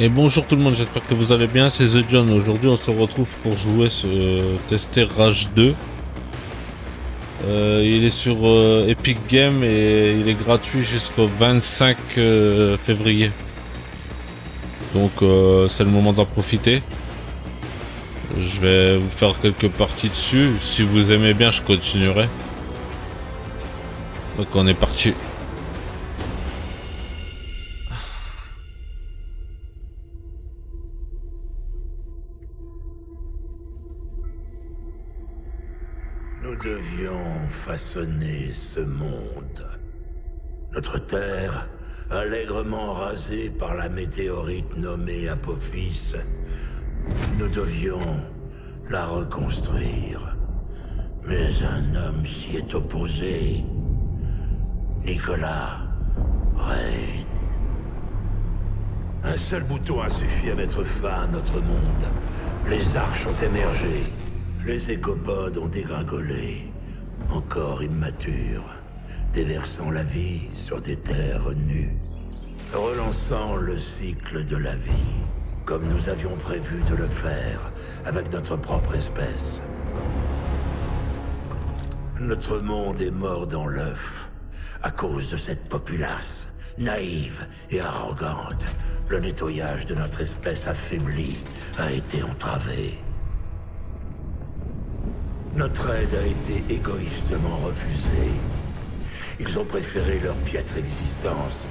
Et bonjour tout le monde, j'espère que vous allez bien, c'est The John. Aujourd'hui on se retrouve pour jouer tester Rage 2. Il est sur Epic Games et il est gratuit jusqu'au 25 février. Donc c'est le moment d'en profiter. Je vais vous faire quelques parties dessus. Si vous aimez bien, je continuerai. Donc on est parti. Nous devions façonner ce monde. Notre terre, allègrement rasée par la météorite nommée Apophis, nous devions la reconstruire. Mais un homme s'y est opposé. Nicolas règne. Un seul bouton a suffi à mettre fin à notre monde. Les arches ont émergé. Les écopodes ont dégringolé, encore immatures, déversant la vie sur des terres nues, relançant le cycle de la vie, comme nous avions prévu de le faire avec notre propre espèce. Notre monde est mort dans l'œuf, à cause de cette populace, naïve et arrogante. Le nettoyage de notre espèce affaiblie a été entravé. Notre aide a été égoïstement refusée. Ils ont préféré leur piètre existence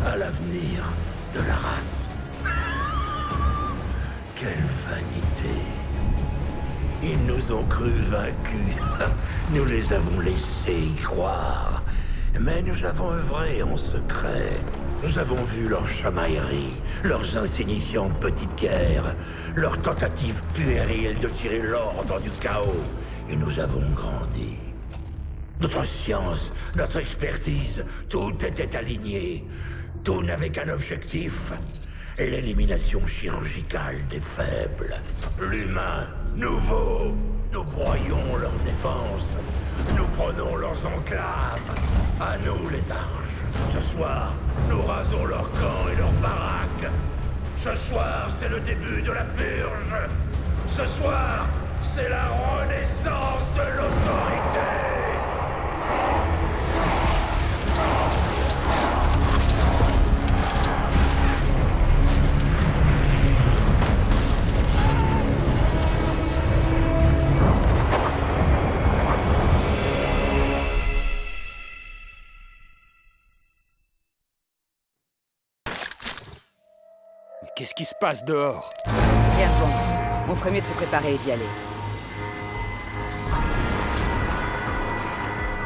à l'avenir de la race. Quelle vanité! Ils nous ont cru vaincus. Nous les avons laissés y croire. Mais nous avons œuvré en secret. Nous avons vu leurs chamailleries, leurs insignifiantes petites guerres, leurs tentatives puériles de tirer l'ordre du chaos. Et nous avons grandi. Notre science, notre expertise, tout était aligné. Tout n'avait qu'un objectif, l'élimination chirurgicale des faibles. L'humain, nouveau. Nous broyons leurs défenses. Nous prenons leurs enclaves. À nous les arches. Ce soir, nous rasons leurs camps et leurs baraques. Ce soir, c'est le début de la purge. Ce soir, c'est la renaissance de l'autorité. Qu'est-ce qui se passe dehors? Rien de bon. On ferait mieux de se préparer et d'y aller.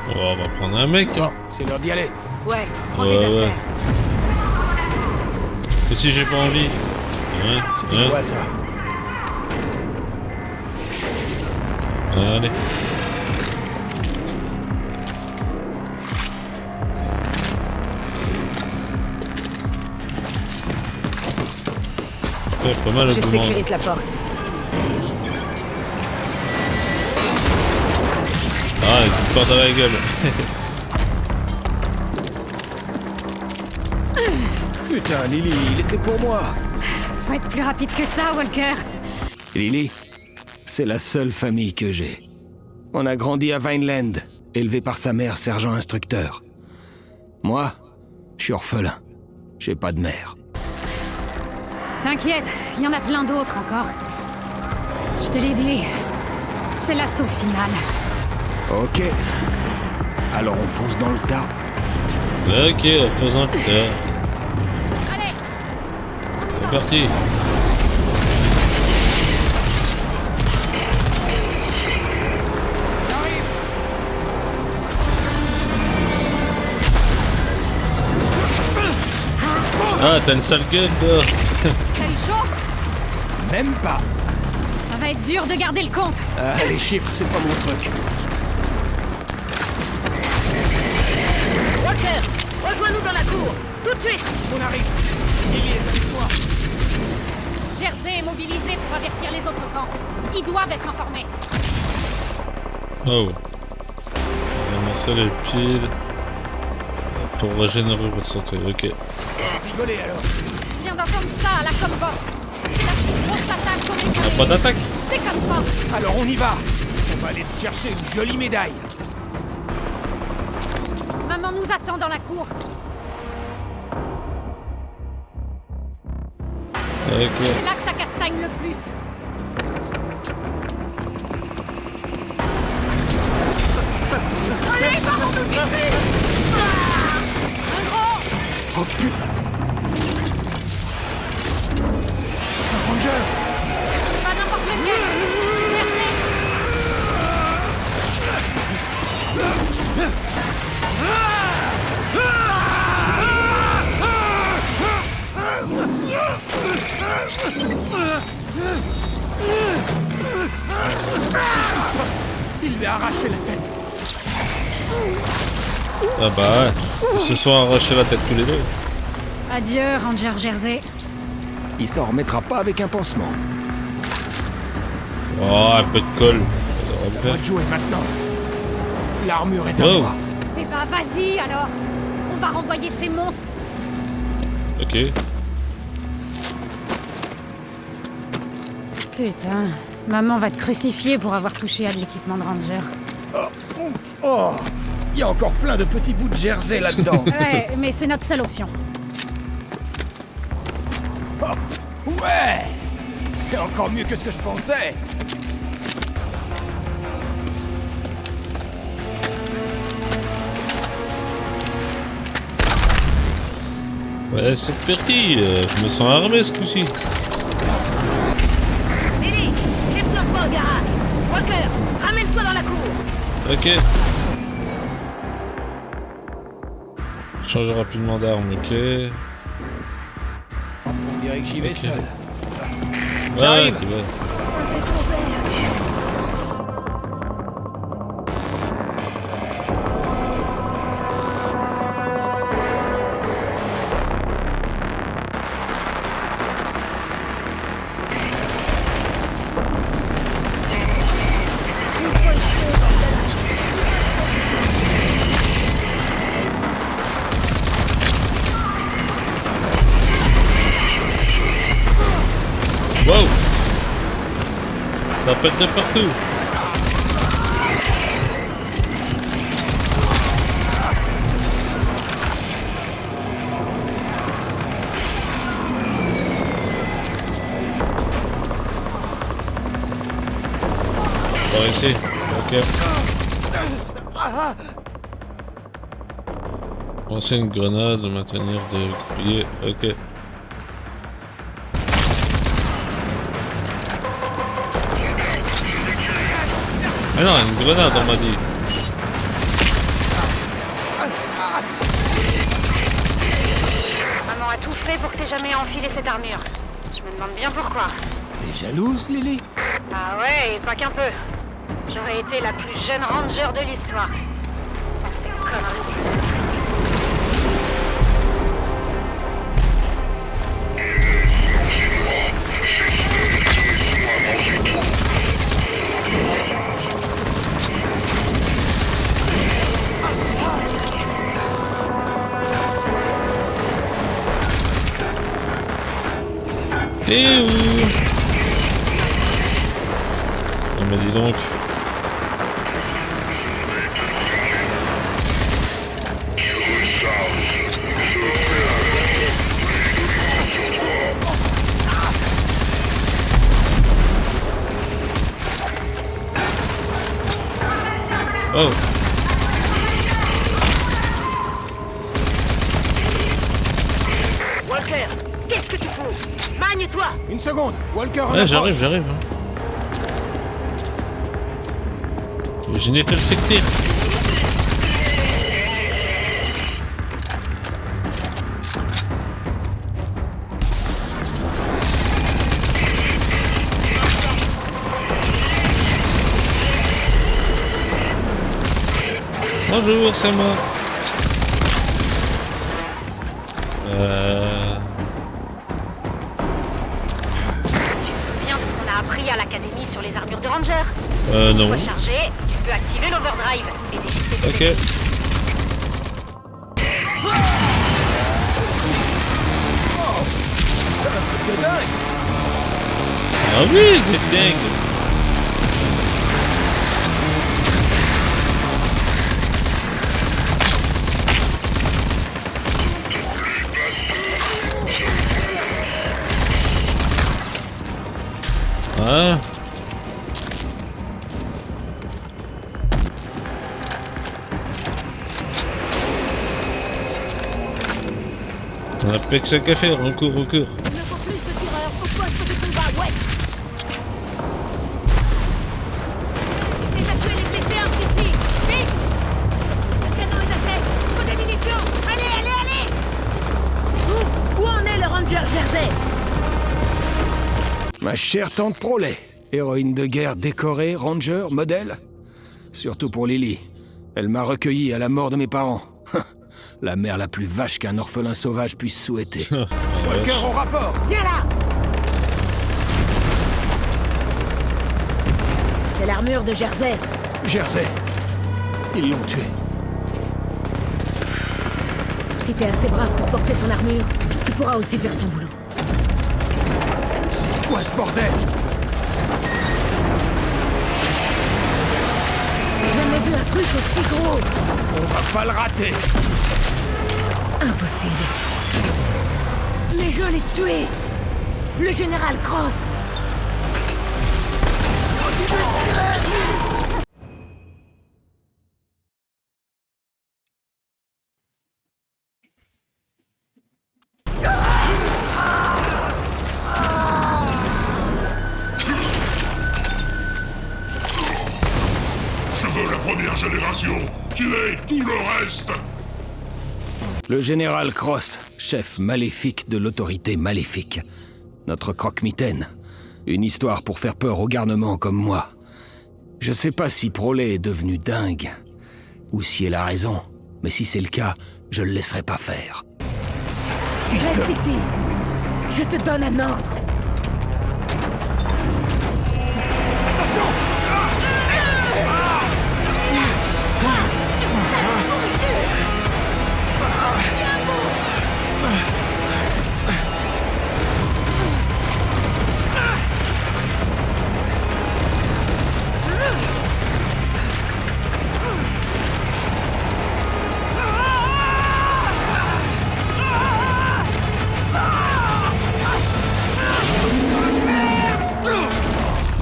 Oh, on va prendre un mec. Bon, c'est l'heure d'y aller. Ouais, prends tes affaires. Et si j'ai pas envie. C'était quoi ça? Allez. Ouais, pas mal Je tout le monde. sécurise la porte. Ah, une petite porte à la gueule. Putain, Lily, il était pour moi. Faut être plus rapide que ça, Walker. Lily, c'est la seule famille que j'ai. On a grandi à Vineland, élevé par sa mère sergent instructeur. Moi, je suis orphelin. J'ai pas de mère. T'inquiète, il y en a plein d'autres encore. Je te l'ai dit, c'est l'assaut final. Ok. Alors on fonce dans le tas. Ok, en faisant le tas. Allez, C'est parti. Ah, t'as une sale gueule, là. t'as eu chaud? Même pas. Ça va être dur de garder le compte. Ah, les chiffres, c'est pas mon truc. Walker, rejoins-nous dans la cour, tout de suite. On arrive. Lily est avec moi. Jersey est mobilisé pour avertir les autres camps. Ils doivent être informés. Oh. Ramasser les piles. Pour régénérer votre santé, ok. Rigolez alors. Je viens d'entendre ça à la combox. C'est la plus grosse attaque qu'on ait Y'a jamais pas eue. d'attaque. Je déconne pas. Alors on y va. On va aller se chercher une jolie médaille. Maman nous attend dans la cour. Ok. C'est là que ça castagne le plus. Allez, pardon de un gros. Oh putain. Un ranger. Pas n'importe lequel. Merci. Il lui a arraché la tête. Ah bah ouais. Ils se sont arrachés la tête tous les deux. Adieu, Ranger Jersey. Il s'en remettra pas avec un pansement. Oh, un peu de colle. On va jouer maintenant. L'armure est à Wow. moi. Eh bah vas-y alors. On va renvoyer ces monstres. Ok. Putain, maman va te crucifier pour avoir touché à de l'équipement de Ranger. Oh, il y a encore plein de petits bouts de jersey là-dedans. Ouais, mais c'est notre seule option. Ouais, c'est encore mieux que ce que je pensais. Ouais, c'est parti. Je me sens armé ce coup-ci. Lily, lève-toi au garage. Walker, ramène-toi dans la cour. Ok. Change rapidement d'arme, ok. On dirait que j'y vais seul. Ouais, J'arrive. tu vois. Wow! Ça pète de partout! Par ici, ok. Lancer une grenade, maintenir de bouclier, ok. Ah non, une grenade on m'a dit. Maman a tout fait pour que t'aies jamais enfilé cette armure. Je me demande bien pourquoi. T'es jalouse, Lily? Ah ouais, et pas qu'un peu. J'aurais été la plus jeune ranger de l'histoire. Sans ces conneries. T'es où? Ah mais dis donc. Oh. Walker, qu'est-ce que tu fous? Magne-toi! Une seconde, Walker en Ouais, approche. j'arrive. Je n'ai fait le secteur. Bonjour, c'est moi. Tu te souviens de ce qu'on a appris à l'académie sur les armures de ranger? Non. Fois chargé, tu peux activer l'overdrive et déchiqueter tes Ok. ennemis. dingue! Ah oui, c'est dingue. Ah. On a plus que ça qu'à faire, recours. Il me faut plus de tireurs au poste de combat, ouais. Évacuez les blessés ici. Vite. Le canon est à sec. Faut des munitions. Allez. Où en est le Ranger Jersey? Ma chère tante Prolet, héroïne de guerre décorée, ranger, modèle. Surtout pour Lily. Elle m'a recueilli à la mort de mes parents. La mère la plus vache qu'un orphelin sauvage puisse souhaiter. Walker au rapport! Viens là. C'est l'armure de Jersey. Jersey. Ils l'ont tué. Si t'es assez brave pour porter son armure, tu pourras aussi faire son boulot. C'est quoi ce bordel? J'ai jamais vu un truc aussi gros. On va pas le rater! Impossible. Mais je l'ai tué. Le général Cross. Je veux la première génération. Tuez tout le reste. Le général Cross, chef maléfique de l'autorité maléfique. Notre croque-mitaine. Une histoire pour faire peur au garnement comme moi. Je sais pas si Prolet est devenu dingue, ou si elle a raison, mais si c'est le cas, je le laisserai pas faire. Ce fils de... Reste ici. Je te donne un ordre.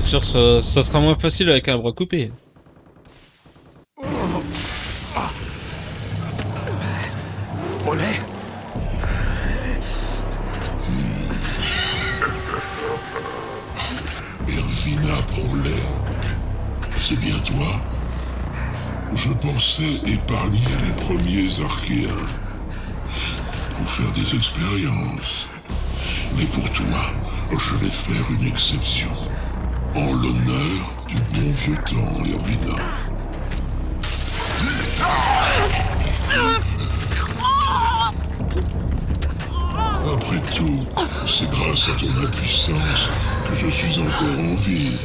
C'est sûr, ça sera moins facile avec un bras coupé. Prolet? Ervina Prolet, c'est bien toi? Je pensais épargner les premiers archéens pour faire des expériences. Mais pour toi, je vais faire une exception. En l'honneur du bon vieux temps, Ervina. Après tout, c'est grâce à ton impuissance que je suis encore en vie.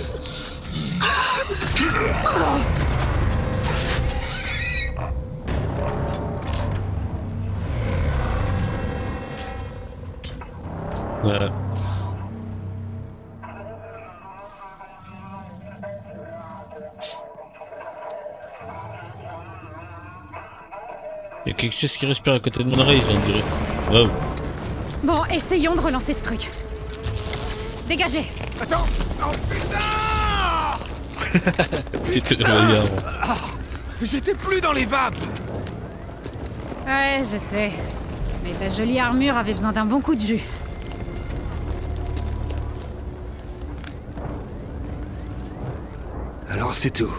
Voilà. Il y a quelque chose qui respire à côté de mon oreille, j'en dirais. Wow. Bon, essayons de relancer ce truc. Dégagez. Attends! Oh putain! Tu te réveilles avant. J'étais plus dans les vapes! Ouais, je sais. Mais ta jolie armure avait besoin d'un bon coup de jus. Alors c'est tout.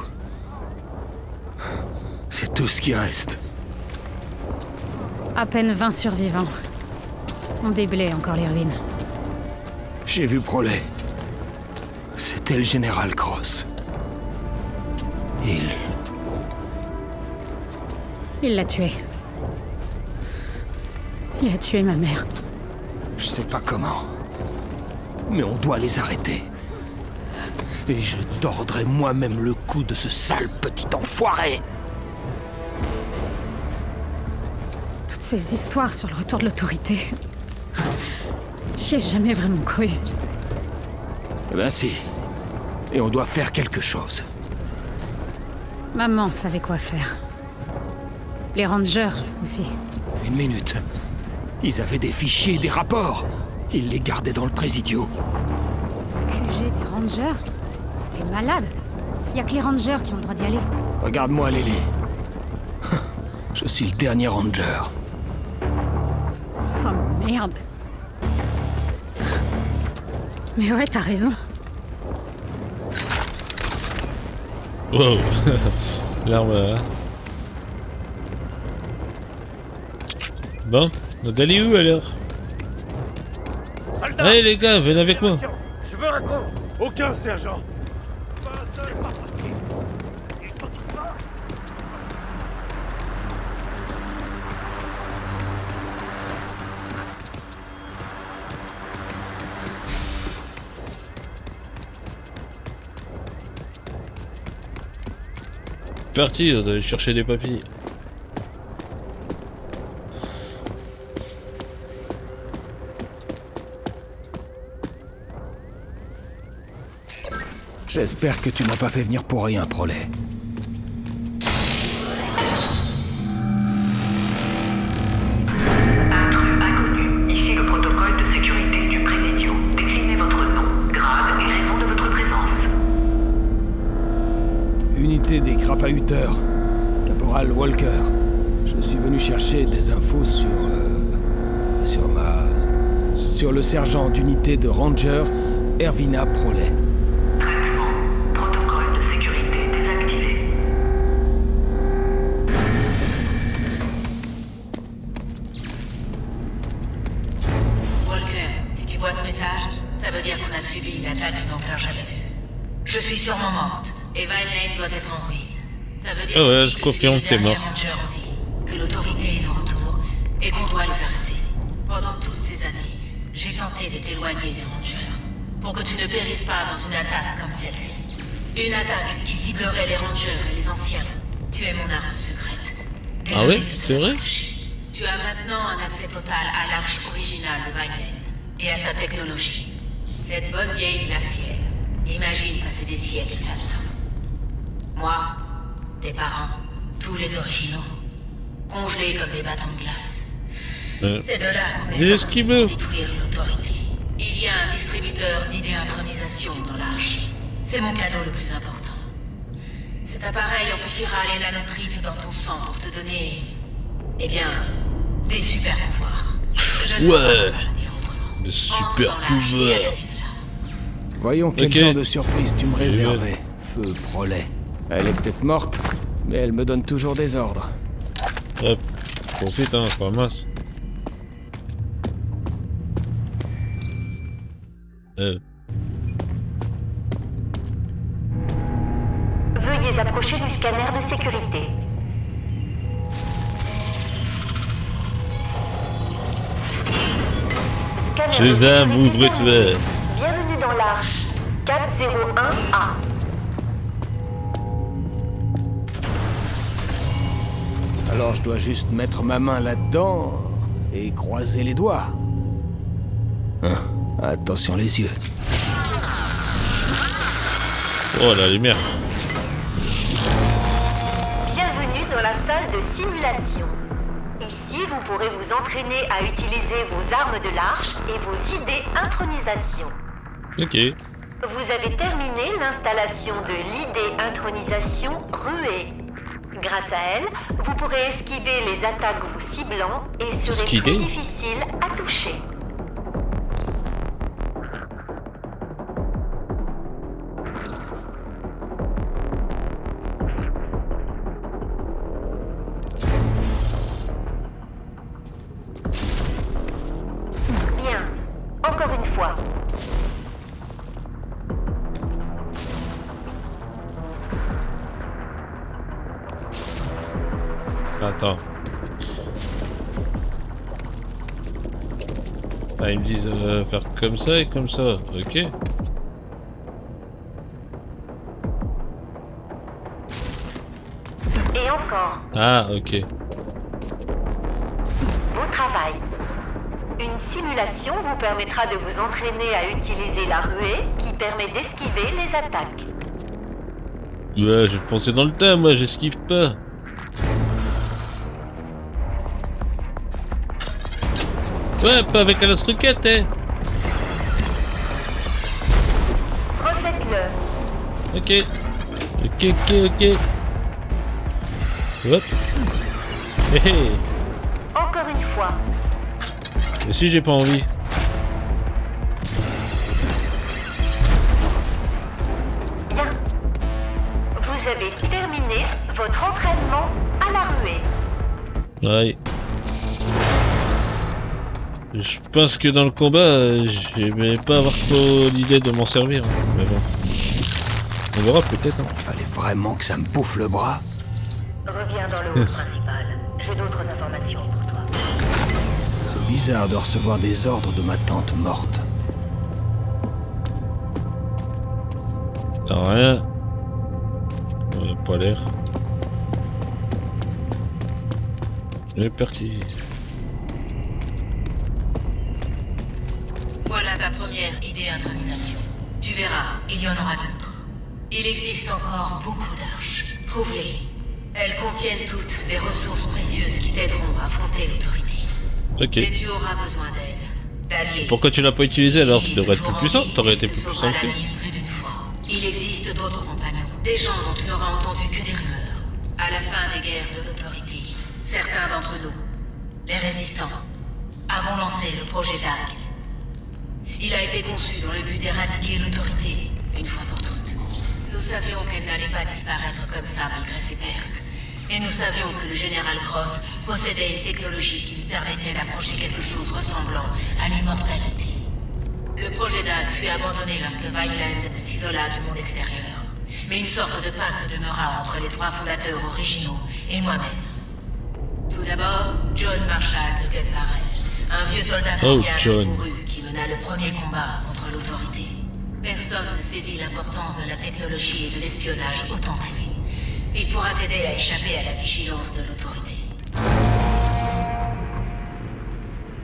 C'est tout ce qui reste. À peine 20 survivants. On déblaye encore les ruines. J'ai vu Prolet. C'était le général Cross. Il l'a tué. Il a tué ma mère. Je sais pas comment. Mais on doit les arrêter. Et je tordrai moi-même le cou de ce sale petit enfoiré. Toutes ces histoires sur le retour de l'autorité. J'y ai jamais vraiment cru. Eh ben si. Et on doit faire quelque chose. Maman savait quoi faire. Les rangers aussi. Une minute. Ils avaient des fichiers, des rapports. Ils les gardaient dans le Présidio. QG des rangers? T'es malade? Y a que les rangers qui ont le droit d'y aller. Regarde-moi, Lily. Je suis le dernier ranger. Oh merde. Mais ouais, t'as raison. Wow. L'arme là. Bon, on doit aller où alors? Allez les gars, venez avec moi. Je veux un compte. Aucun, sergent. Parti, on doit aller chercher des papiers. J'espère que tu m'as pas fait venir pour rien, Prolet. Intrus inconnu. Ici le protocole de sécurité du Présidio. Déclinez votre nom, grade et raison de votre présence. Unité des crapahuteurs. Caporal Walker. Je suis venu chercher des infos sur le sergent d'unité de Ranger, Ervina Prolet. Traitement. Protocole de sécurité désactivé. Walker, si tu vois ce message, ça veut dire qu'on a subi une attaque d'une ampleur jamais vue. Je suis sûrement morte, et Vineland doit être en ruine. Ça veut dire Ah ouais, aussi je que confirme tu es que t'es le dernier morte. ranger en vie, que l'autorité est de retour, et qu'on doit les arrêter. Pendant toutes ces années, j'ai tenté de t'éloigner des rangers, pour que tu ne périsses pas dans une attaque comme celle-ci. Une attaque qui ciblerait les rangers et les anciens. Tu es mon arme secrète. Ah Désolé ouais, de te c'est vrai? l'empêcher. Tu as maintenant un accès total à l'arche originale de Vineland et à sa technologie. Cette bonne vieille glacière. Imagine passer des siècles là-dedans. Moi, tes parents, tous les originaux, congelés comme des bâtons de glace. C'est de là qu'on des est sorti esquimaux. pour détruire l'autorité. Il y a un distributeur d'idéintronisation dans l'arche. C'est mon cadeau le plus important. Cet appareil amplifiera les nanotrites dans ton sang pour te donner... eh bien... des super pouvoirs. Je ne Ouais. peux pas le dire autrement. Des Entre super dans l'arche pouvoirs. et active-la. Voyons quel Ok. genre de surprise tu me réservais, feu Prolet. Elle est peut-être morte, mais elle me donne toujours des ordres. Hop, profite hein, ramasse. Veuillez approcher du scanner de sécurité. Scanner de Sésame, sécurité ouvre-toi. terminé. Bienvenue dans l'arche 401A. Alors je dois juste mettre ma main là-dedans et croiser les doigts. Hein, attention les yeux. Oh la lumière. Bienvenue dans la salle de simulation. Ici, vous pourrez vous entraîner à utiliser vos armes de l'arche et vos idées intronisation. Ok. Vous avez terminé l'installation de l'idée intronisation ruée. Grâce à elle, vous pourrez esquiver les attaques vous ciblant et serez Esquiver plus difficile à toucher. Bien. Encore une fois. Attends. Ah, ils me disent faire comme ça et comme ça. Ok. Et encore. Ah, ok. Bon travail. Une simulation vous permettra de vous entraîner à utiliser la ruée qui permet d'esquiver les attaques. Ouais, j'ai foncé dans le tas, moi, j'esquive pas. Ouais, pas avec la lance-roquette, hein. Refaites-le. Ok. Ok. Hop. Hé hé. Encore une fois. Et si j'ai pas envie? Bien. Vous avez terminé votre entraînement à la ruée. Ouais. Je pense que dans le combat, j'aimais pas avoir trop l'idée de m'en servir. Mais bon. On verra peut-être. Hein. Fallait vraiment que ça me bouffe le bras. Reviens dans le hall principal. J'ai d'autres informations pour toi. C'est bizarre de recevoir des ordres de ma tante morte. Rien. On a pas l'air. C'est parti. Voilà ta première idée intronisation. Tu verras, il y en aura d'autres. Il existe encore beaucoup d'arches. Trouve-les. Elles contiennent toutes des ressources précieuses qui t'aideront à affronter l'autorité. Ok. Mais tu auras besoin d'aide, d'alliés. Pourquoi tu l'as pas utilisé alors? Tu devrais être plus puissant. T'aurais été plus puissant que. Plus d'une fois. Il existe d'autres compagnons, des gens dont tu n'auras entendu que des rumeurs. À la fin des guerres de l'autorité, certains d'entre nous, les résistants, avons lancé le projet DAG. Il a été conçu dans le but d'éradiquer l'autorité, une fois pour toutes. Nous savions qu'elle n'allait pas disparaître comme ça malgré ses pertes. Et nous savions que le général Cross possédait une technologie qui lui permettait d'approcher quelque chose ressemblant à l'immortalité. Le projet DAG fut abandonné lorsque Vineland s'isola du monde extérieur. Mais une sorte de pacte demeura entre les trois fondateurs originaux et moi-même. Tout d'abord, John Marshall de Gunbarrett, un vieux soldat coriace et mouru qui mena le premier combat contre l'autorité. Personne ne saisit l'importance de la technologie et de l'espionnage autant que lui. Il pourra t'aider à échapper à la vigilance de l'autorité.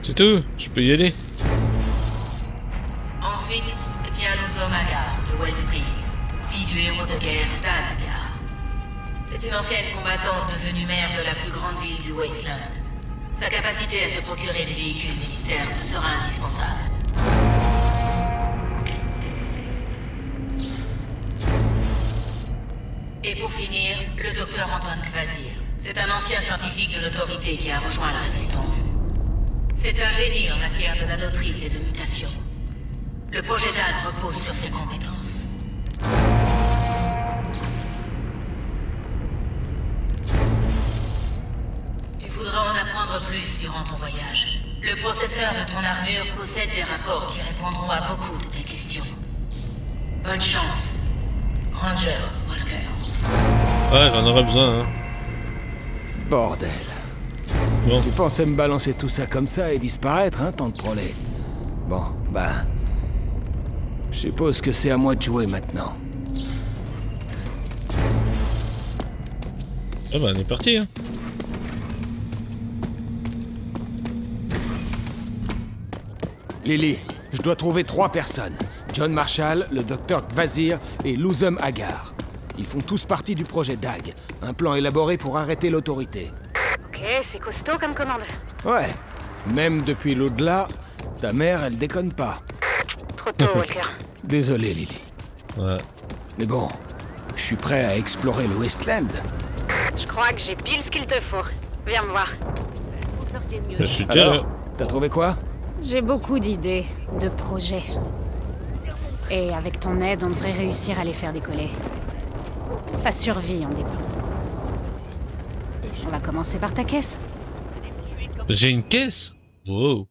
C'est tout, je peux y aller. Ensuite, vient Luzo Magar de Wellspring, fille du héros de guerre Dan Agar. C'est une ancienne combattante devenue maire de la plus grande ville du Wasteland. Sa capacité à se procurer des véhicules militaires te sera indispensable. Et pour finir, le docteur Antoine Kvasir. C'est un ancien scientifique de l'autorité qui a rejoint la résistance. C'est un génie en matière de nanotrites et de mutation. Le projet DAG repose sur ses compétences. Tu voudras en apprendre plus durant ton voyage. Le processeur de ton armure possède des rapports qui répondront à beaucoup de tes questions. Bonne chance, Ranger Walker. Ouais, j'en aurais besoin, hein. Bordel. Bon. Tu pensais me balancer tout ça comme ça et disparaître, hein, tante Prolet? Bon, bah... Je suppose que c'est à moi de jouer maintenant. Ah bah, on est parti, hein. Lily, je dois trouver 3 personnes. John Marshall, le docteur Kvasir et Luzum Agar. Ils font tous partie du projet DAG, un plan élaboré pour arrêter l'autorité. Ok, c'est costaud comme commande. Ouais, même depuis l'au-delà, ta mère, elle déconne pas. Trop tôt, Walker. Désolé, Lily. Ouais. Mais bon, je suis prêt à explorer le Wasteland. Je crois que j'ai pile ce qu'il te faut. Viens me voir. Je suis déjà là. Alors, t'as trouvé quoi? J'ai beaucoup d'idées, de projets. Et avec ton aide, on devrait réussir à les faire décoller. Ta survie en dépend. On va commencer par ta caisse. J'ai une caisse? Wow.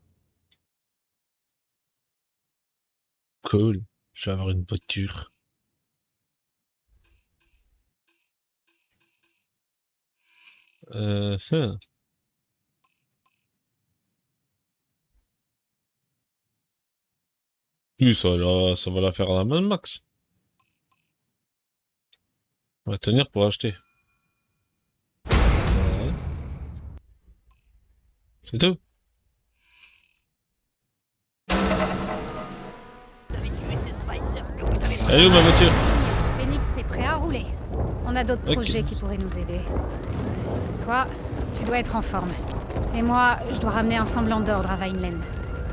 Cool. Je vais avoir une voiture. Hein. Oui, ça va la faire à la même max. On va tenir pour acheter. Ouais. C'est tout. Elle est où ma voiture? Phoenix est prêt à rouler. On a d'autres Ok. projets qui pourraient nous aider. Toi, tu dois être en forme. Et moi, je dois ramener un semblant d'ordre à Vineland.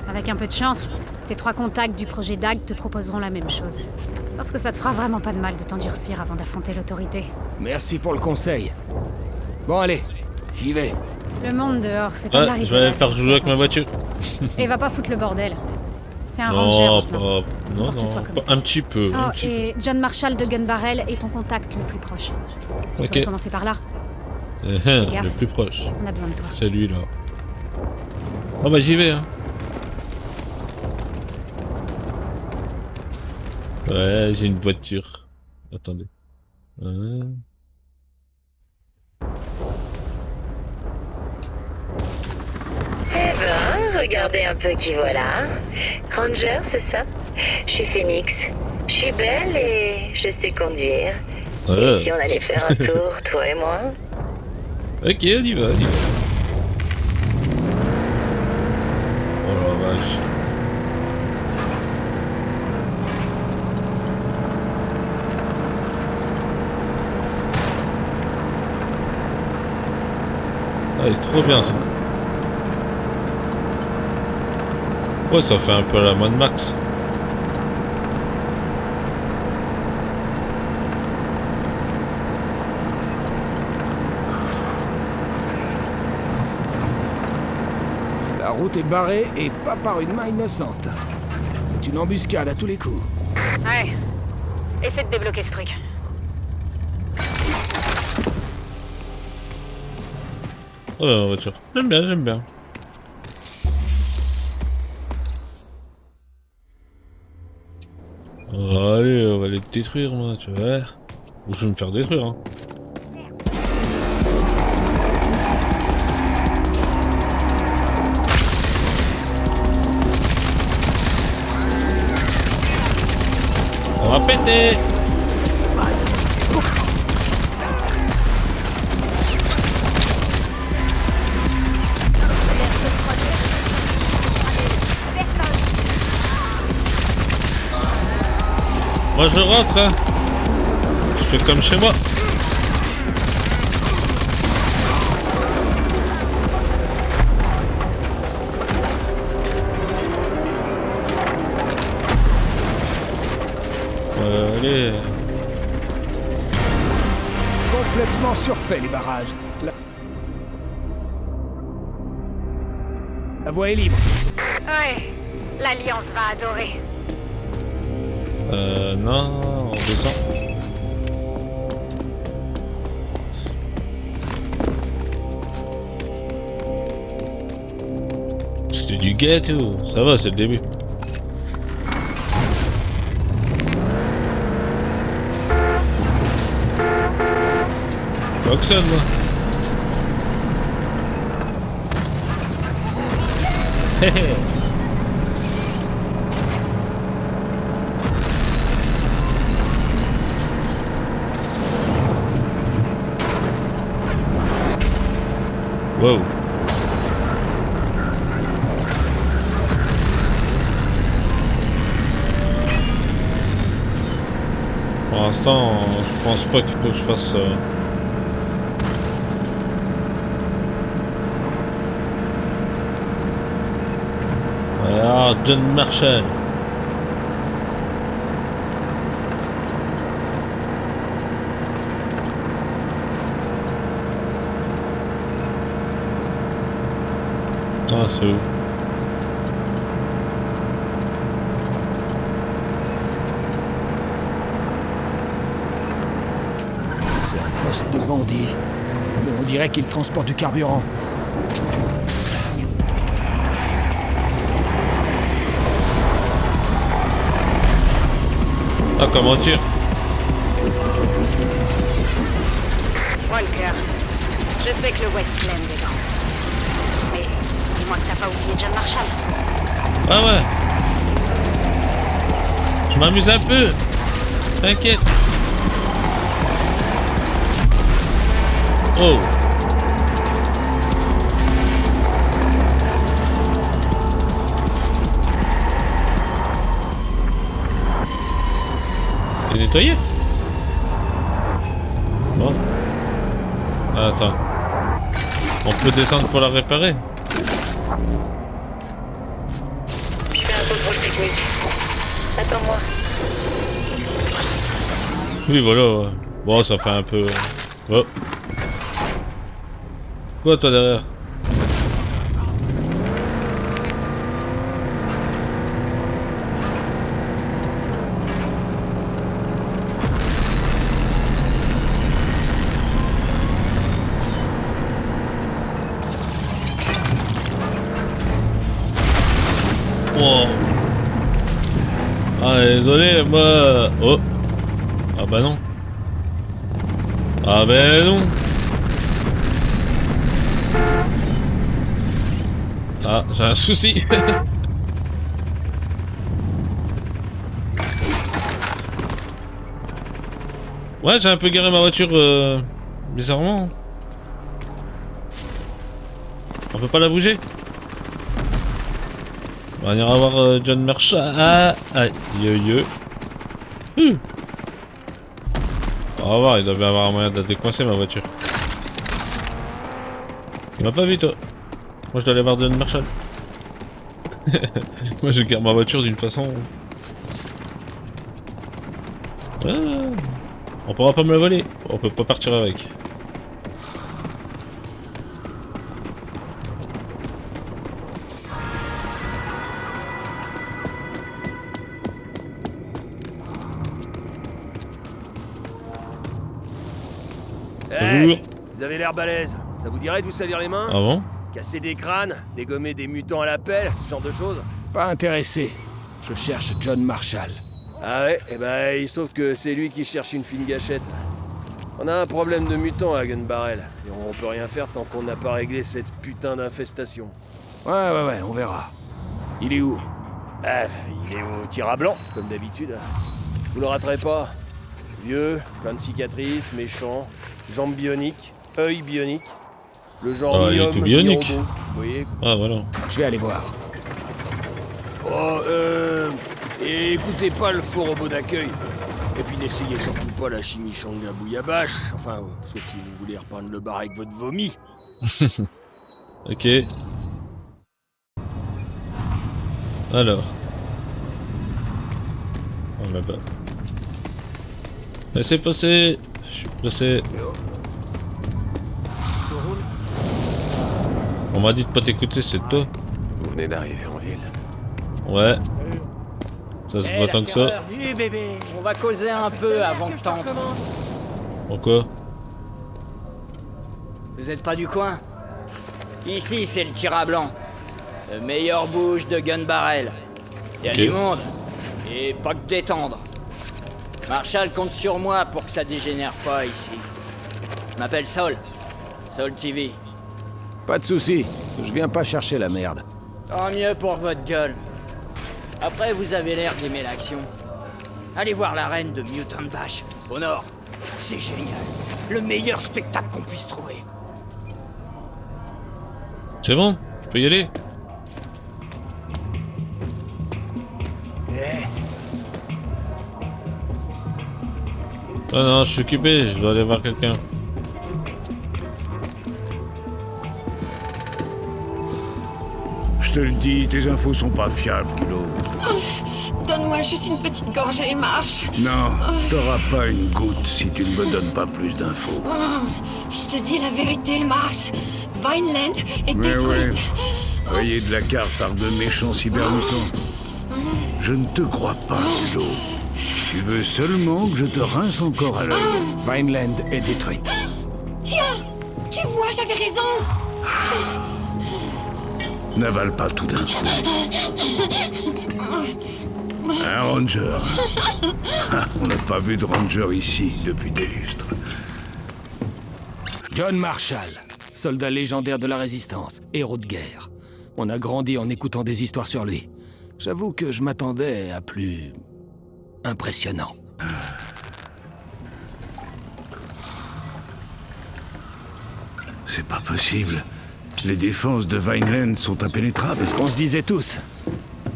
Avec un peu de chance, tes 3 contacts du projet DAG te proposeront la même chose. Parce que ça te fera vraiment pas de mal de t'endurcir avant d'affronter l'autorité. Merci pour le conseil. Bon, allez, j'y vais. Le monde dehors, c'est pas de la Ouais, je vais aller faire jouer avec ma voiture. Et va pas foutre le bordel. T'es un Non, ranger pas... maintenant. Non, Comporte-toi comme pas... un petit peu. Oh, un petit et John Marshall de Gun Barrel est ton contact le plus proche. peu. Tu vas Ok. commencer par là. Le gaffe. plus proche. On a besoin de toi. C'est lui là. Oh bah j'y vais hein. Ouais, j'ai une voiture. Attendez. Eh ben, regardez un peu qui voilà. Ranger, c'est ça? Je suis Phoenix. Je suis belle et je sais conduire. Et si on allait faire un tour, toi et moi? Ok, on y va, on y va. Oh la vache. Ah, il est trop bien ça. Ouais, ça fait un peu la Mad Max. La route est barrée et pas par une main innocente. C'est une embuscade à tous les coups. Ouais. Essaie de débloquer ce truc. Oh la voiture. J'aime bien, j'aime bien. Allez, on va les détruire, moi, tu vas voir. Ou je vais me faire détruire, hein. On va péter! Moi je rentre, hein. Je fais comme chez moi. Allez. Complètement surfait les barrages. La voie est libre. Ouais. L'Alliance va adorer. Non, on descend. C'était du gâteau, ça va, c'est le début. Roxane, moi. Hé hé. Wow. Pour l'instant, je pense pas qu'il faut que je fasse ça. Alors, John Marshall. Ah, c'est où? C'est un poste de bandit. Mais on dirait qu'il transporte du carburant. Ah, comment dire? Walker, je sais que le Westland est grand. Mais dis-moi que t'as pas oublié John Marshall. Ah ouais. Je m'amuse un peu. T'inquiète. Oh. nettoyer. Bon. Ah, attends. On peut descendre pour la réparer. Je fais un contrôle technique. Attends-moi. Oui, voilà. Ouais. Bon, ça fait un peu... Oh. Quoi, toi, derrière? Wow. Ah, désolé, moi... Oh. Ah bah non. Ah ben non. Ah, j'ai un souci. Ouais, j'ai un peu garé ma voiture bizarrement. On peut pas la bouger. On va venir voir John Marshall. Ah, aïe, On va voir, il doit bien avoir un moyen de décoincer ma voiture. Il m'a pas vu, toi. Moi, je dois aller voir John Marshall. Moi, je garde ma voiture d'une façon... Ah, on pourra pas me la voler. On peut pas partir avec. Hey, vous avez l'air balèze. Ça vous dirait de vous salir les mains? Ah bon? Casser des crânes, dégommer des mutants à la pelle, ce genre de choses? Pas intéressé. Je cherche John Marshall. Ah ouais? Eh ben, il se trouve que c'est lui qui cherche une fine gâchette. On a un problème de mutants à Gun Barrel, et on peut rien faire tant qu'on n'a pas réglé cette putain d'infestation. Ouais, on verra. Il est où? Ah, il est au tir à blanc, comme d'habitude. Vous le raterez pas. Vieux, plein de cicatrices, méchant, jambes bioniques, œil bionique. Le genre il est tout bionique. Vous voyez? Ah voilà. Je vais aller voir. Oh, et écoutez pas le faux robot d'accueil. Et puis n'essayez surtout pas la chimichanga bouillabache. Enfin, sauf si vous voulez reprendre le bar avec votre vomi. Ok. Alors. Oh là-bas. Laissez passer. Je suis pressé. On m'a dit de pas t'écouter, c'est toi. Vous venez d'arriver en ville. Ouais. Ça se voit tant que ça. Bébé. On va causer un peu avant que t'entres. Pourquoi? Vous êtes pas du coin? Ici, c'est le tir à blanc. Le meilleur bouge de Gun Barrel. Y'a du monde. Et pas que détendre. Marshall compte sur moi pour que ça dégénère pas ici. Je m'appelle Sol. Sol TV. Pas de soucis. Je viens pas chercher la merde. Tant mieux pour votre gueule. Après, vous avez l'air d'aimer l'action. Allez voir l'arène de Mutant Bash, au nord. C'est génial. Le meilleur spectacle qu'on puisse trouver. C'est bon, je peux y aller. Ah non, je suis occupé, je dois aller voir quelqu'un. Je te le dis, tes infos sont pas fiables, Kilo. Donne-moi juste une petite gorgée et marche. Non, t'auras pas une goutte si tu ne me donnes pas plus d'infos. Je te dis la vérité, marche. Vineland est détruite. Ouais. Rayé de la carte par de méchants cybermutants. Je ne te crois pas, Kilo. Tu veux seulement que je te rince encore à l'œil. Vineland est détruite. Tiens, tu vois, j'avais raison. N'avale pas tout d'un coup. Un ranger. On n'a pas vu de ranger ici depuis des lustres. John Marshall, soldat légendaire de la Résistance, héros de guerre. On a grandi en écoutant des histoires sur lui. J'avoue que je m'attendais à plus... impressionnant. C'est pas possible. Les défenses de Vineland sont impénétrables. C'est ce qu'on se disait tous.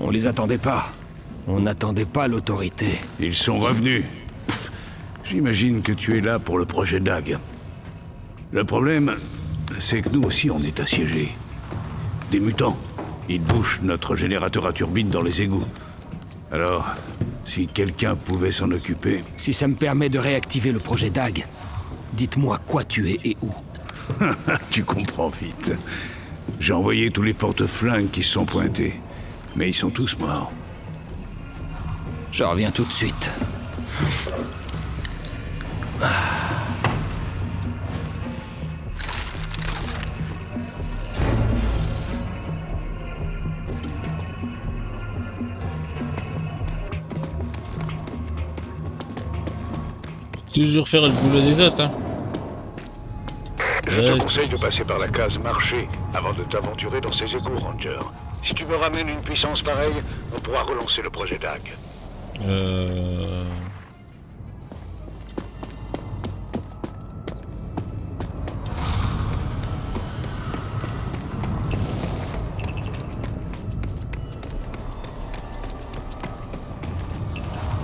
On les attendait pas. On n'attendait pas l'autorité. Ils sont revenus. J'imagine que tu es là pour le projet DAG. Le problème, c'est que nous aussi on est assiégés. Des mutants. Ils bouchent notre générateur à turbine dans les égouts. Alors, si quelqu'un pouvait s'en occuper... Si ça me permet de réactiver le projet DAG, dites-moi quoi tuer et où. Tu comprends vite. J'ai envoyé tous les porte-flingues qui se sont pointés. Mais ils sont tous morts. Je reviens tout de suite. Toujours faire le boulot des autres, hein. Je te conseille de passer par la case marché avant de t'aventurer dans ces égouts, Ranger. Si tu me ramènes une puissance pareille, on pourra relancer le projet DAG.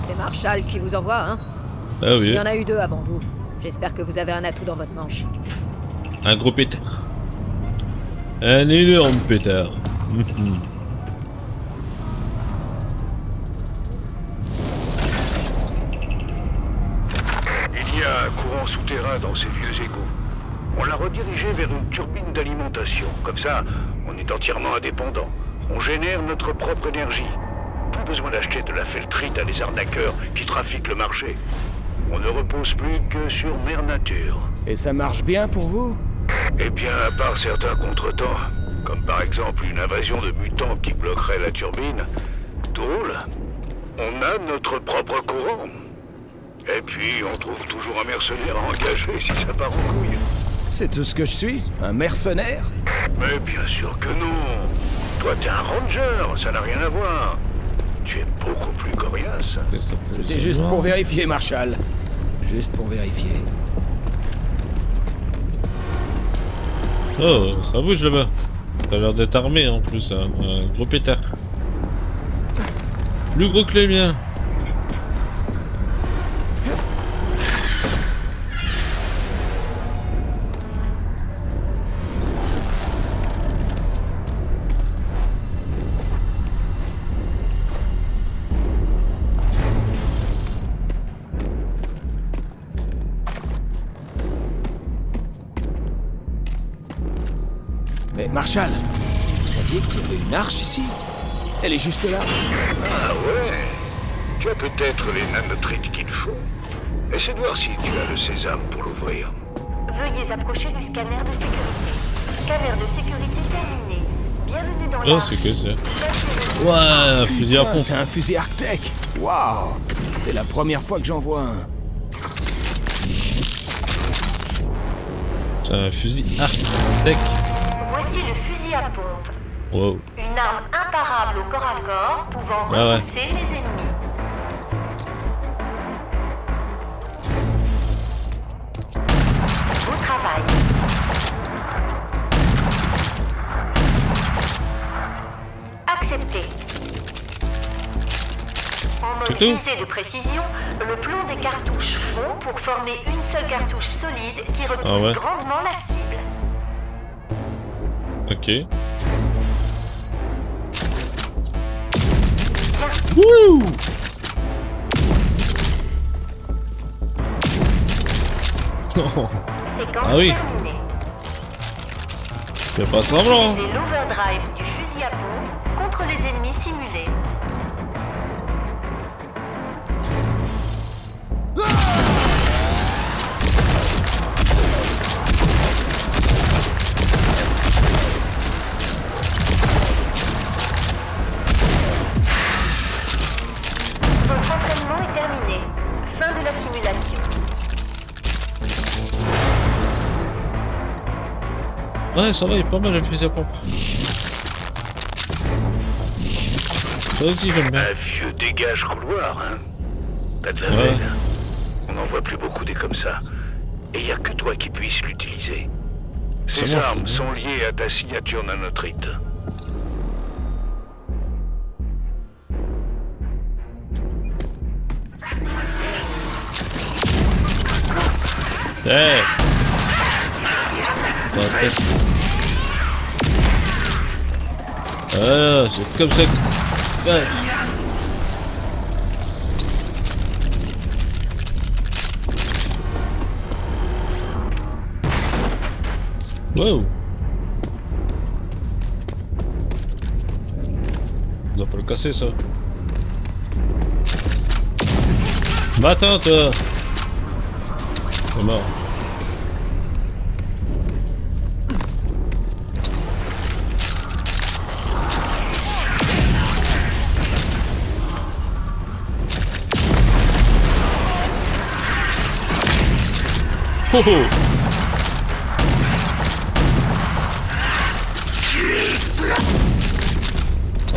C'est Marshall qui vous envoie, hein? Ah oui. Il y en a eu 2 avant vous. J'espère que vous avez un atout dans votre manche. Un gros pétard. Un énorme pétard. Il y a un courant souterrain dans ces vieux égouts. On l'a redirigé vers une turbine d'alimentation. Comme ça, on est entièrement indépendant. On génère notre propre énergie. Plus besoin d'acheter de la feltrite à des arnaqueurs qui trafiquent le marché. On ne repose plus que sur Mère Nature. Et ça marche bien pour vous? Eh bien, à part certains contretemps, comme par exemple une invasion de mutants qui bloquerait la turbine, tout roule. On a notre propre courant. Et puis, on trouve toujours un mercenaire à engager si ça part en couille. C'est tout ce que je suis? Un mercenaire? Mais bien sûr que non. Toi, t'es un ranger, ça n'a rien à voir. Tu es beaucoup plus coriace. C'était juste pour vérifier, Marshall. Juste pour vérifier. Oh, ça bouge là-bas. T'as l'air d'être armé en plus, hein. Un gros pétard. Plus gros que les miens. Mais Marshall, vous saviez qu'il y avait une arche ici? Elle est juste là. Ah ouais. Tu as peut-être les nanotrites qu'il faut. Essaie de voir si tu as le sésame pour l'ouvrir. Veuillez approcher du scanner de sécurité. Scanner de sécurité terminé. Bienvenue dans Oh, c'est que c'est? Ouais, un fusil à pompe. C'est un fusil Arctec. Waouh. C'est la première fois que j'en vois un. C'est un fusil Arctec. Voici le fusil à pompe. Wow. Une arme imparable au corps à corps pouvant repousser les ennemis. Beau travail. Accepté. En mode visée de précision, le plomb des cartouches fond pour former une seule cartouche solide qui repousse grandement la cible. Ok. Wouh! Séquence ah oui. terminée. Fais pas semblant. C'est l'overdrive du fusil à pompe contre les ennemis simulés. Votre entraînement est terminé. Fin de la simulation. Ouais, ça va, il est pas mal le fusil à pompe. Ça aussi, j'aime bien. Un vieux dégage couloir, hein. T'as de la veine. On n'en voit plus beaucoup des comme ça. Et y a que toi qui puisses l'utiliser. Ces armes sont liées à ta signature nanotrite. Eh. Ah, c'est comme ça que... Ouais. Wow. On doit pas le casser ça. Bah attends toi. C'est mort. Oh oh.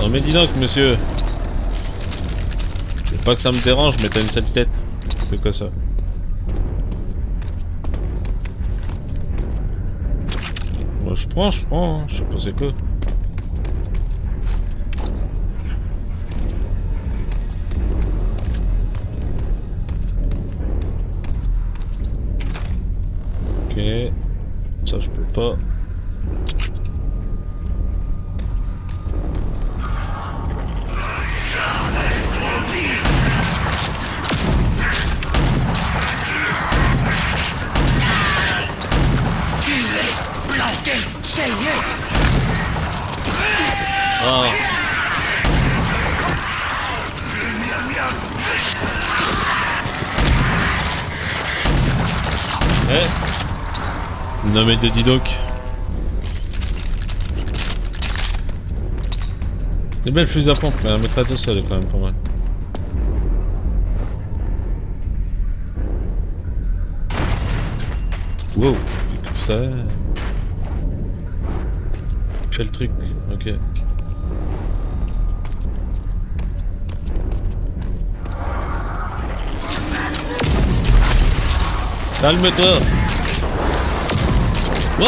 Oh mais dis donc monsieur. C'est pas que ça me dérange mais t'as une sale tête. C'est quoi ça? Moi je prends, hein. Je sais pas c'est quoi. Ok. Ça je peux pas. Ah. Eh. Non mais dis donc. Des belles fusées à pompe, mais un mètre à deux ça est quand même pas mal. Wow, comme ça. Fais le truc, ok. Calme-toi. Wow.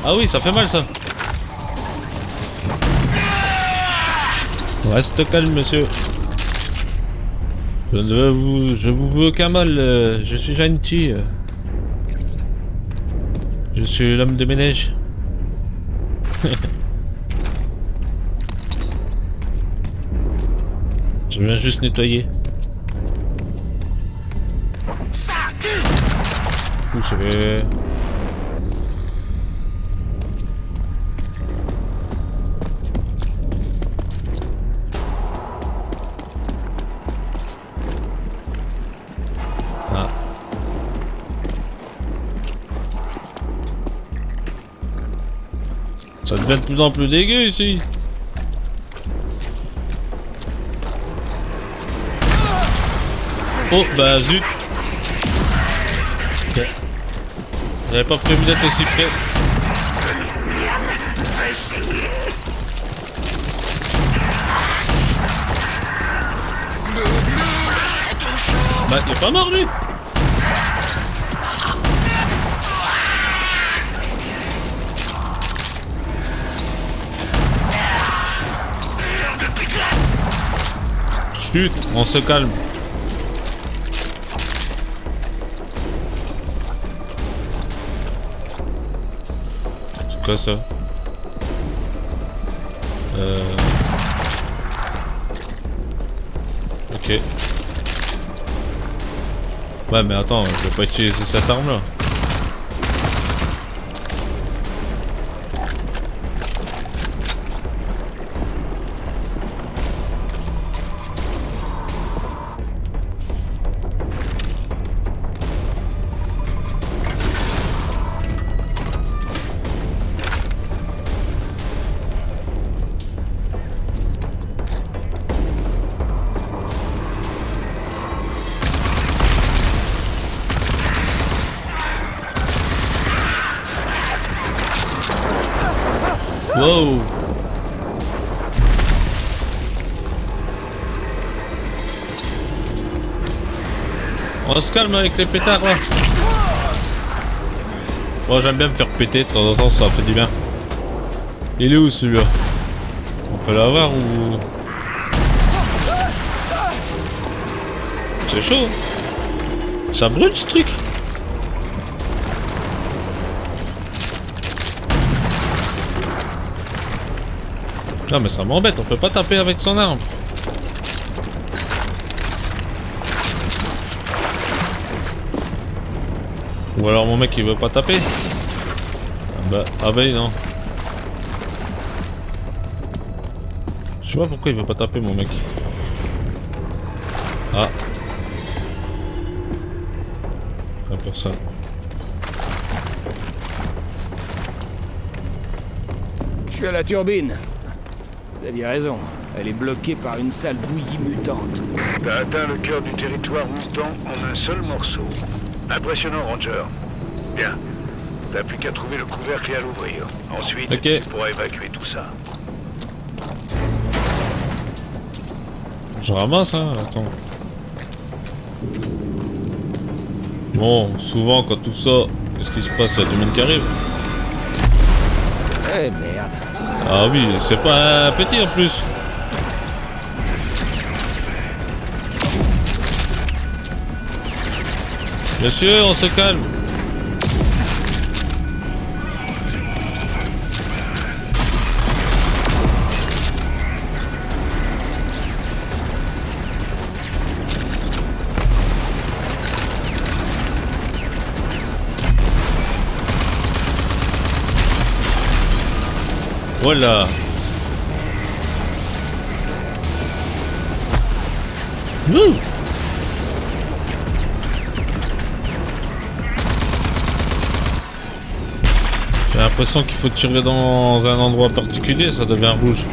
Ah oui, ça fait mal ça. Reste calme, monsieur. Je vous veux aucun mal. Je suis gentil. Je suis l'homme de ménage. Je viens juste nettoyer. Où je vais... Ah. Ça devient de plus en plus dégueu ici. Oh bah zut. Ok. J'avais pas prévu d'être aussi près. Bah il est pas mort lui. Chut, on se calme. C'est quoi ça? Ok. Ouais mais attends, je vais pas utiliser cette arme là. Wow. On se calme avec les pétards là. Bon j'aime bien me faire péter de temps en temps, ça fait du bien. Il est où celui-là? On peut l'avoir ou... C'est chaud. Ça brûle ce truc. Non mais ça m'embête, on peut pas taper avec son arme. Ou alors mon mec il veut pas taper. Ah bah non. Je sais pas pourquoi il veut pas taper mon mec. Ah. La personne. Je suis à la turbine. Vous aviez raison. Elle est bloquée par une sale bouillie mutante. T'as atteint le cœur du territoire mutant en un seul morceau. Impressionnant, Ranger. Bien. T'as plus qu'à trouver le couvercle et à l'ouvrir. Ensuite, tu pourras évacuer tout ça. Je ramasse, hein, attends. Bon, souvent quand tout ça, qu'est-ce qui se passe? Il y a du monde qui arrive. Eh merde. Ah oui, c'est pas un petit en plus. Monsieur, on se calme. Voilà. Wouh. J'ai l'impression qu'il faut tirer dans un endroit particulier, ça devient rouge.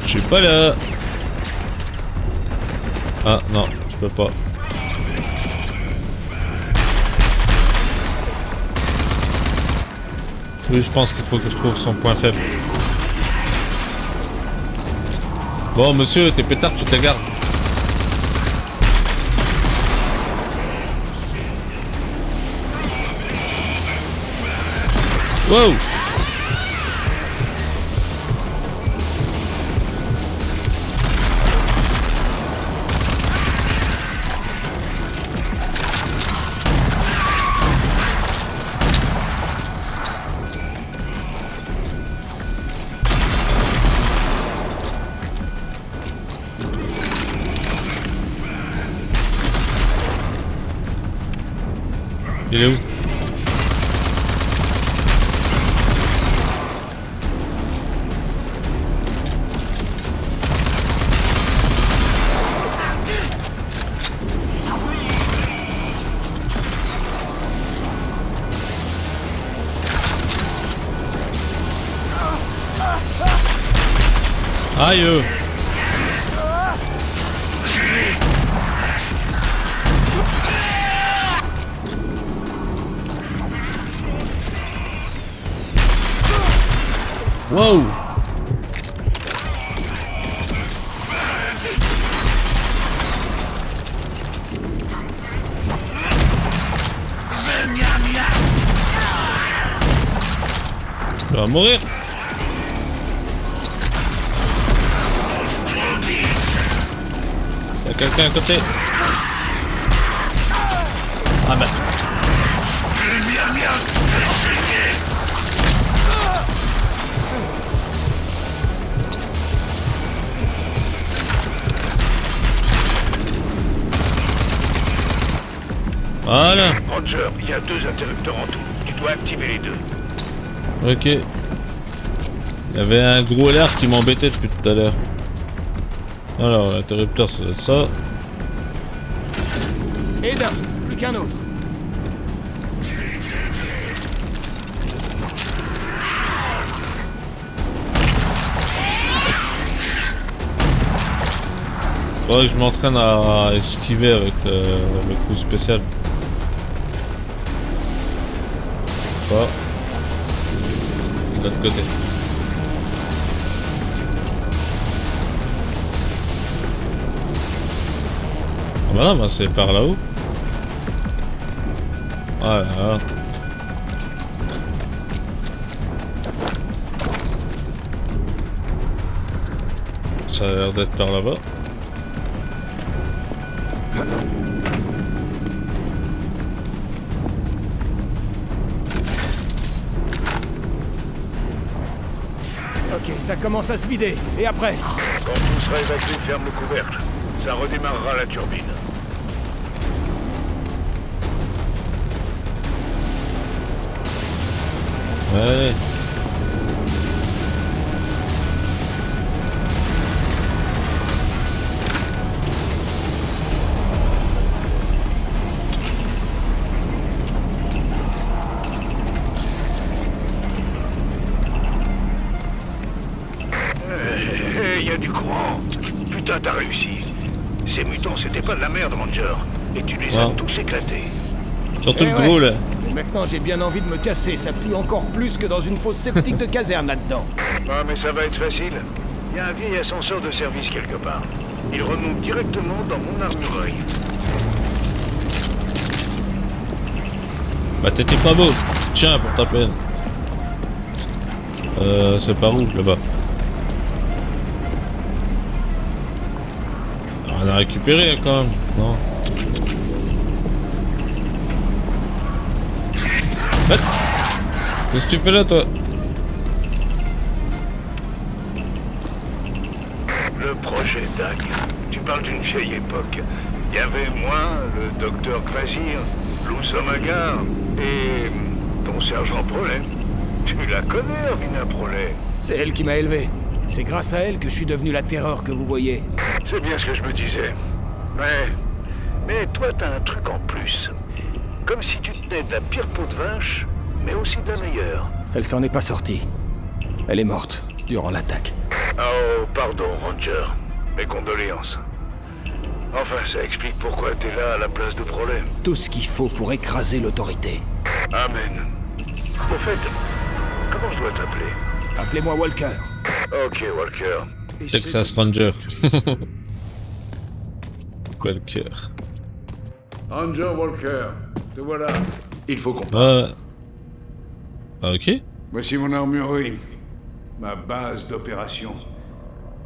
Je suis pas là. Ah non, je peux pas. Oui, je pense qu'il faut que je trouve son point faible. Bon, monsieur, t'es pétard, tu te gardes. Wow! Il est où? Aïe! Wow! Tu vas mourir! Y'a quelqu'un à côté! Ah bah! Voilà. Ranger, il y a 2 interrupteurs en tout. Tu dois activer les 2. Ok. Il y avait un gros air qui m'embêtait depuis tout à l'heure. Alors, l'interrupteur, ça doit être ça. Et d'un, plus qu'un autre. Faudrait que je m'entraîne à esquiver avec le coup spécial. Pas. De l'autre côté. Ah bah non, bah c'est par là-haut. Voilà. Ça a l'air d'être par là-bas. Ok, ça commence à se vider. Et après? Quand tout sera évacué, ferme le couvercle. Ça redémarrera la turbine. Ouais. Il y a du courant. Putain, t'as réussi. Ces mutants, c'était pas de la merde, Ranger. Et tu les as tous éclatés. Surtout le gros, là. Et maintenant, j'ai bien envie de me casser. Ça pue encore plus que dans une fosse septique de caserne là-dedans. Ah, mais ça va être facile. Il y a un vieil ascenseur de service quelque part. Il remonte directement dans mon armurerie. Bah t'étais pas beau. Tiens, pour ta peine. C'est par où, là-bas? On a récupéré quand même, non? Qu'est-ce que tu fais là, toi? Le projet DAG. Tu parles d'une vieille époque. Il y avait moi, le docteur Kvasir, Lou Somagar et ton sergent Prolet. Tu la connais, Erwina Prolet? C'est elle qui m'a élevé. C'est grâce à elle que je suis devenu la terreur que vous voyez. C'est bien ce que je me disais. Mais toi, t'as un truc en plus. Comme si tu tenais de la pire peau de vache, mais aussi de la meilleure. Elle s'en est pas sortie. Elle est morte durant l'attaque. Oh, pardon, Ranger. Mes condoléances. Enfin, ça explique pourquoi t'es là à la place de Prolet. Tout ce qu'il faut pour écraser l'autorité. Amen. Au fait, comment je dois t'appeler? Appelez-moi Walker. Ok, Walker. Texas Ranger. Walker. Ranger Walker, te voilà. Il faut qu'on... Ah, ok. Voici mon armurerie, ma base d'opération.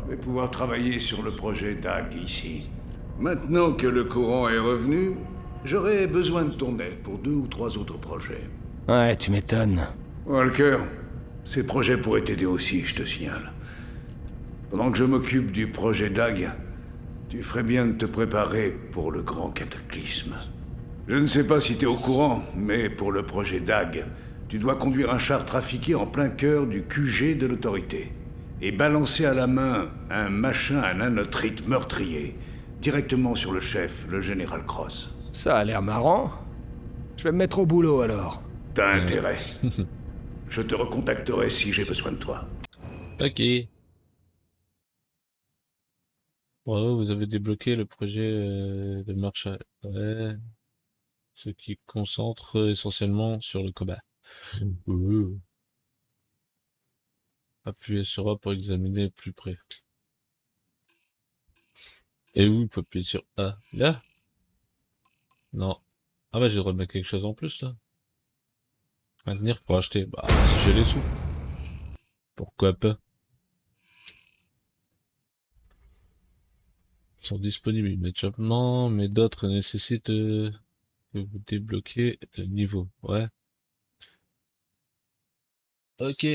Je vais pouvoir travailler sur le projet DAG ici. Maintenant que le courant est revenu, j'aurai besoin de ton aide pour 2 ou 3 autres projets. Ouais, tu m'étonnes. Walker, ces projets pourraient t'aider aussi, je te signale. Pendant que je m'occupe du projet DAG, tu ferais bien de te préparer pour le grand cataclysme. Je ne sais pas si t'es au courant, mais pour le projet DAG, tu dois conduire un char trafiqué en plein cœur du QG de l'autorité et balancer à la main un machin à nanotrite meurtrier directement sur le chef, le général Cross. Ça a l'air marrant. Je vais me mettre au boulot alors. T'as intérêt. Je te recontacterai si j'ai besoin de toi. Ok. Bravo, vous avez débloqué le projet de Marshall. Ouais. Ce qui concentre essentiellement sur le combat. Appuyez sur A pour examiner plus près. Et où il peut appuyer sur A? Là? Non. Ah bah j'ai le droit de mettre quelque chose en plus là. Maintenir pour acheter. Bah si j'ai les sous. Pourquoi pas? Ils sont disponibles immédiatement, mais d'autres nécessitent que vous débloquez le niveau. Ouais. Ok.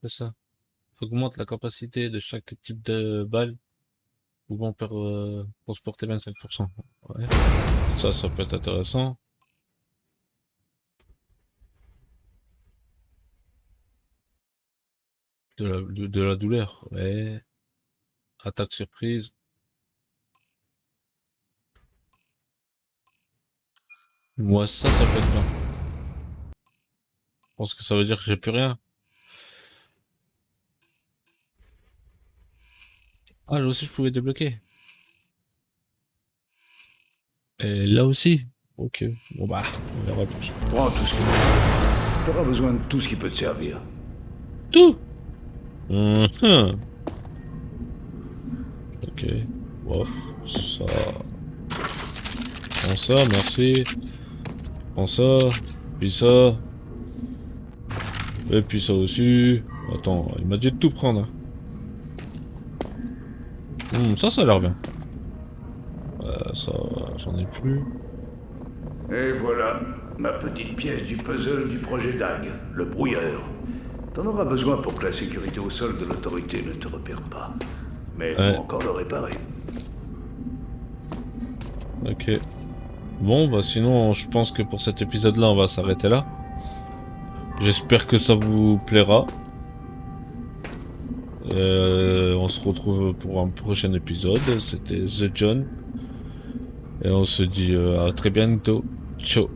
C'est ça. Augmente la capacité de chaque type de balle pouvant transporter 25%. Ouais. Ça peut être intéressant. De la douleur. Ouais. Attaque surprise. Moi, ça peut être bien. Je pense que ça veut dire que j'ai plus rien. Ah, là aussi, je pouvais débloquer. Et là aussi. Ok. Bon bah, on verra tout ça. Prends tout ce que tu veux. T'auras besoin de tout ce qui peut te servir. Tout. Ok. Bof. Ça. Prends ça, merci. Prends ça. Puis ça. Et puis ça aussi. Attends, il m'a dit de tout prendre. Ça a l'air bien. Ça, j'en ai plus. Et voilà, ma petite pièce du puzzle du projet DAG, le brouilleur. T'en auras besoin pour que la sécurité au sol de l'autorité ne te repère pas. Mais faut encore le réparer. Ok. Bon, bah sinon, je pense que pour cet épisode-là, on va s'arrêter là. J'espère que ça vous plaira. On se retrouve pour un prochain épisode. C'était The John. Et on se dit à très bientôt. Ciao.